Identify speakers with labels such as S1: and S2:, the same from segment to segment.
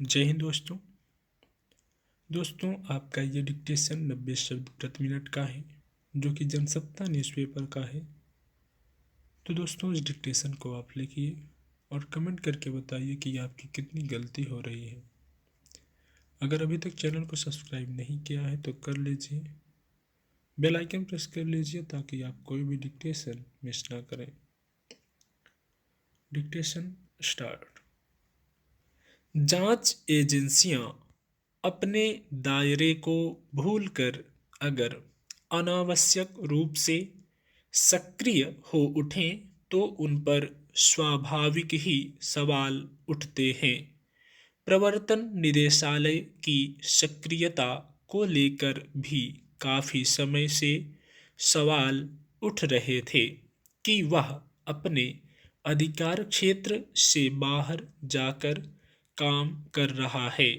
S1: जय हिंद दोस्तों आपका ये डिक्टेशन 90 शब्द प्रति मिनट का है जो कि जनसत्ता न्यूज़पेपर का है। तो दोस्तों इस डिक्टेशन को आप लिखिए और कमेंट करके बताइए कि आपकी कितनी गलती हो रही है। अगर अभी तक चैनल को सब्सक्राइब नहीं किया है तो कर लीजिए, बेल आइकन प्रेस कर लीजिए ताकि आप कोई भी डिक्टेशन मिस ना करें। Dictation start. जांच एजेंसियां अपने दायरे को भूलकर अगर अनावश्यक रूप से सक्रिय हो उठें तो उन पर स्वाभाविक ही सवाल उठते हैं। प्रवर्तन निदेशालय की सक्रियता को लेकर भी काफी समय से सवाल उठ रहे थे कि वह अपने अधिकार क्षेत्र से बाहर जाकर काम कर रहा है।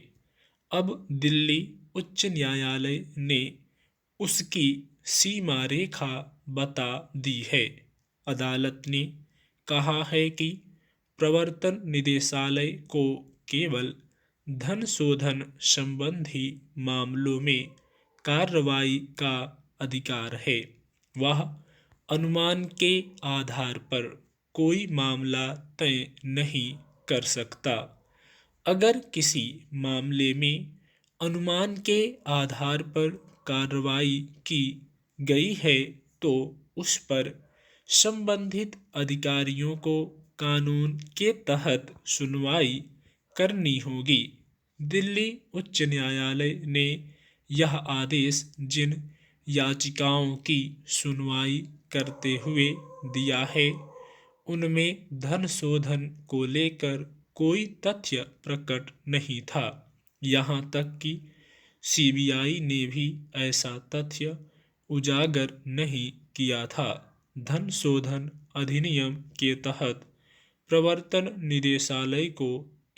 S1: अब दिल्ली उच्च न्यायालय ने उसकी सीमा रेखा बता दी है। अदालत ने कहा है कि प्रवर्तन निदेशालय को केवल धन शोधन संबंधी मामलों में कार्रवाई का अधिकार है। वह अनुमान के आधार पर कोई मामला तय नहीं कर सकता। अगर किसी मामले में अनुमान के आधार पर कार्रवाई की गई है तो उस पर संबंधित अधिकारियों को कानून के तहत सुनवाई करनी होगी। दिल्ली उच्च न्यायालय ने यह आदेश जिन याचिकाओं की सुनवाई करते हुए दिया है उनमें धन शोधन को लेकर कोई तथ्य प्रकट नहीं था। यहाँ तक कि सीबीआई ने भी ऐसा तथ्य उजागर नहीं किया था। धन शोधन अधिनियम के तहत प्रवर्तन निदेशालय को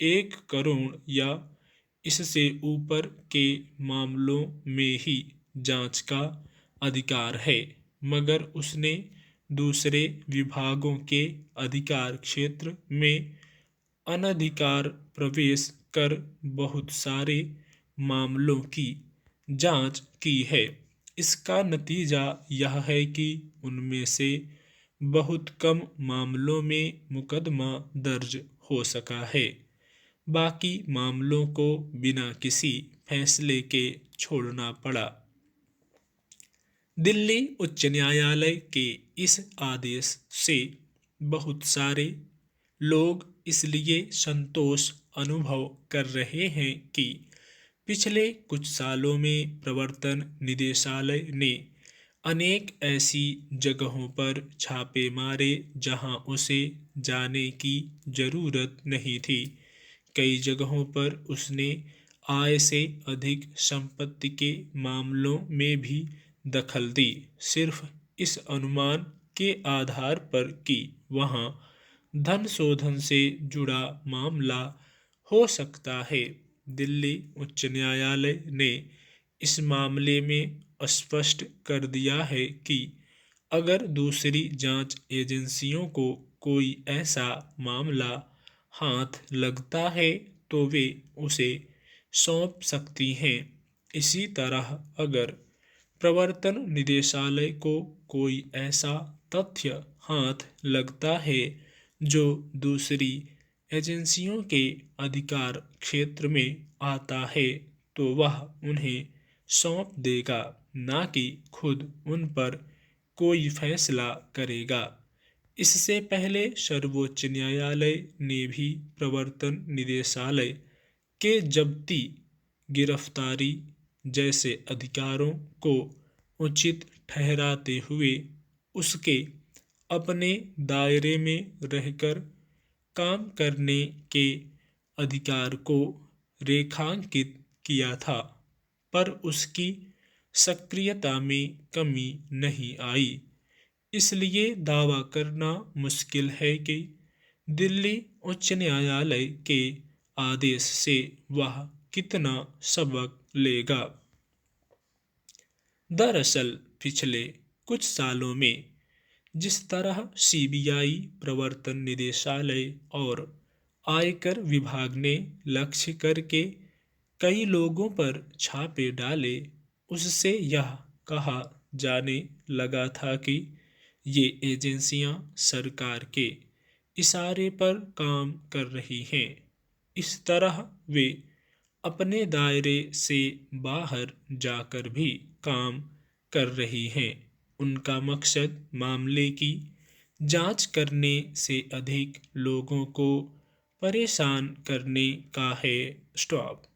S1: 1 करोड़ या इससे ऊपर के मामलों में ही जांच का अधिकार है, मगर उसने दूसरे विभागों के अधिकार क्षेत्र में अनधिकार प्रवेश कर बहुत सारे मामलों की जांच की है। इसका नतीजा यह है कि उनमें से बहुत कम मामलों में मुकदमा दर्ज हो सका है। बाकी मामलों को बिना किसी फैसले के छोड़ना पड़ा। दिल्ली उच्च न्यायालय के इस आदेश से बहुत सारे लोग इसलिए संतोष अनुभव कर रहे हैं कि पिछले कुछ सालों में प्रवर्तन निदेशालय ने अनेक ऐसी जगहों पर छापे मारे जहां उसे जाने की जरूरत नहीं थी। कई जगहों पर उसने आय से अधिक संपत्ति के मामलों में भी दखल दी, सिर्फ इस अनुमान के आधार पर कि वहां धन शोधन से जुड़ा मामला हो सकता है। दिल्ली उच्च न्यायालय ने इस मामले में स्पष्ट कर दिया है कि अगर दूसरी जांच एजेंसियों को कोई ऐसा मामला हाथ लगता है तो वे उसे सौंप सकती हैं। इसी तरह अगर प्रवर्तन निदेशालय को कोई ऐसा तथ्य हाथ लगता है जो दूसरी एजेंसियों के अधिकार क्षेत्र में आता है तो वह उन्हें सौंप देगा, ना कि खुद उन पर कोई फैसला करेगा। इससे पहले सर्वोच्च न्यायालय ने भी प्रवर्तन निदेशालय के जब्ती, गिरफ्तारी जैसे अधिकारों को उचित ठहराते हुए उसके अपने दायरे में रहकर काम करने के अधिकार को रेखांकित किया था, पर उसकी सक्रियता में कमी नहीं आई। इसलिए दावा करना मुश्किल है कि दिल्ली उच्च न्यायालय के आदेश से वह कितना सबक लेगा। दरअसल पिछले कुछ सालों में जिस तरह सीबीआई, प्रवर्तन निदेशालय और आयकर विभाग ने लक्ष्य करके कई लोगों पर छापे डाले, उससे यह कहा जाने लगा था कि ये एजेंसियां सरकार के इशारे पर काम कर रही हैं। इस तरह वे अपने दायरे से बाहर जाकर भी काम कर रही हैं। उनका मकसद मामले की जांच करने से अधिक लोगों को परेशान करने का है। स्टॉप।